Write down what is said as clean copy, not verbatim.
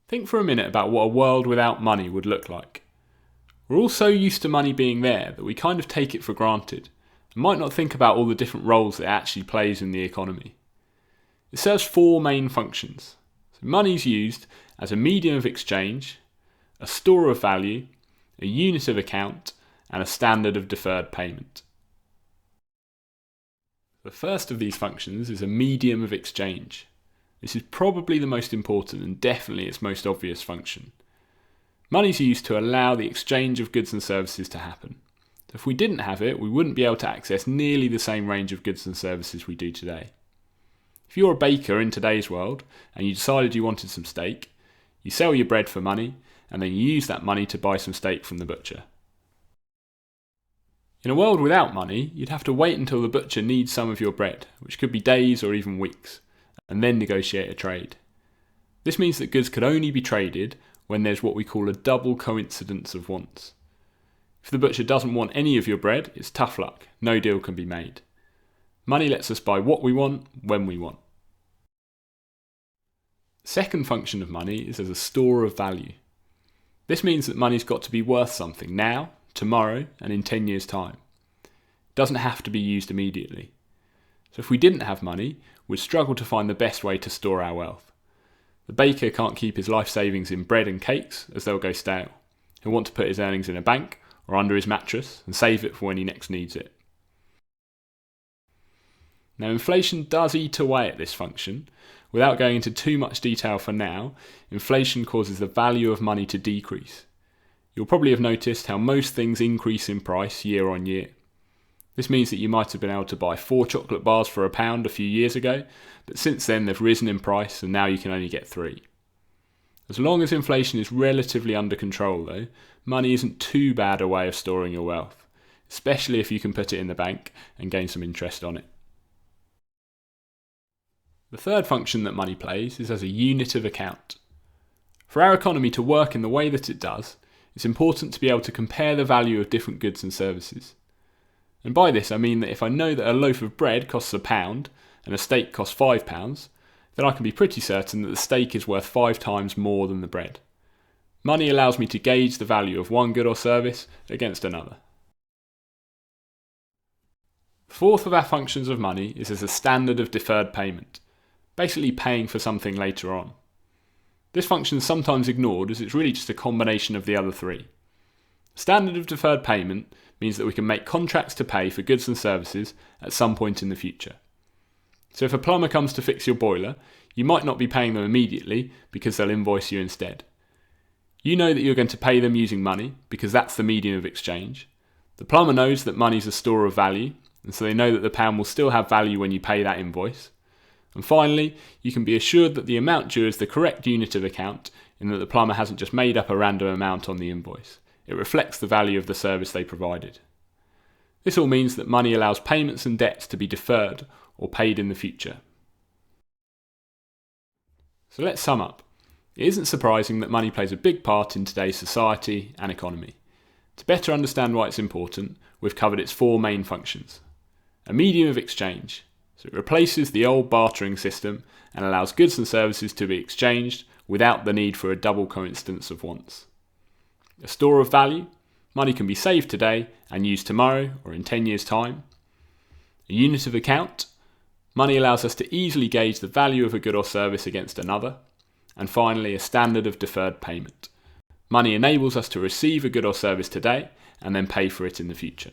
Think for a minute about what a world without money would look like. We're all so used to money being there that we kind of take it for granted and might not think about all the different roles it actually plays in the economy. It serves four main functions. So money is used as a medium of exchange, a store of value, a unit of account, and a standard of deferred payment. The first of these functions is a medium of exchange. This is probably the most important and definitely its most obvious function. Money is used to allow the exchange of goods and services to happen. So if we didn't have it, we wouldn't be able to access nearly the same range of goods and services we do today. If you're a baker in today's world and you decided you wanted some steak, you sell your bread for money and then you use that money to buy some steak from the butcher. In a world without money, you'd have to wait until the butcher needs some of your bread, which could be days or even weeks, and then negotiate a trade. This means that goods could only be traded when there's what we call a double coincidence of wants. If the butcher doesn't want any of your bread, it's tough luck, no deal can be made. Money lets us buy what we want, when we want. The second function of money is as a store of value. This means that money's got to be worth something now, tomorrow, and in 10 years' time. It doesn't have to be used immediately. So if we didn't have money, we'd struggle to find the best way to store our wealth. The baker can't keep his life savings in bread and cakes as they'll go stale. He'll want to put his earnings in a bank or under his mattress and save it for when he next needs it. Now, inflation does eat away at this function. Without going into too much detail for now, inflation causes the value of money to decrease. You'll probably have noticed how most things increase in price year on year. This means that you might have been able to buy 4 chocolate bars for £1 a few years ago, but since then they've risen in price and now you can only get 3. As long as inflation is relatively under control though, money isn't too bad a way of storing your wealth, especially if you can put it in the bank and gain some interest on it. The third function that money plays is as a unit of account. For our economy to work in the way that it does, it's important to be able to compare the value of different goods and services. And by this I mean that if I know that a loaf of bread costs £1 and a steak costs £5, then I can be pretty certain that the steak is worth 5 times more than the bread. Money allows me to gauge the value of one good or service against another. The fourth of our functions of money is as a standard of deferred payment, basically paying for something later on. This function is sometimes ignored as it's really just a combination of the other three. Standard of deferred payment means that we can make contracts to pay for goods and services at some point in the future. So if a plumber comes to fix your boiler, you might not be paying them immediately because they'll invoice you instead. You know that you're going to pay them using money because that's the medium of exchange. The plumber knows that money's a store of value, and so they know that the pound will still have value when you pay that invoice. And finally, you can be assured that the amount due is the correct unit of account in that the plumber hasn't just made up a random amount on the invoice. It reflects the value of the service they provided. This all means that money allows payments and debts to be deferred or paid in the future. So let's sum up. It isn't surprising that money plays a big part in today's society and economy. To better understand why it's important, we've covered its 4 main functions. A medium of exchange. So it replaces the old bartering system and allows goods and services to be exchanged without the need for a double coincidence of wants. A store of value. Money can be saved today and used tomorrow or in 10 years' time. A unit of account. Money allows us to easily gauge the value of a good or service against another. And finally, a standard of deferred payment. Money enables us to receive a good or service today and then pay for it in the future.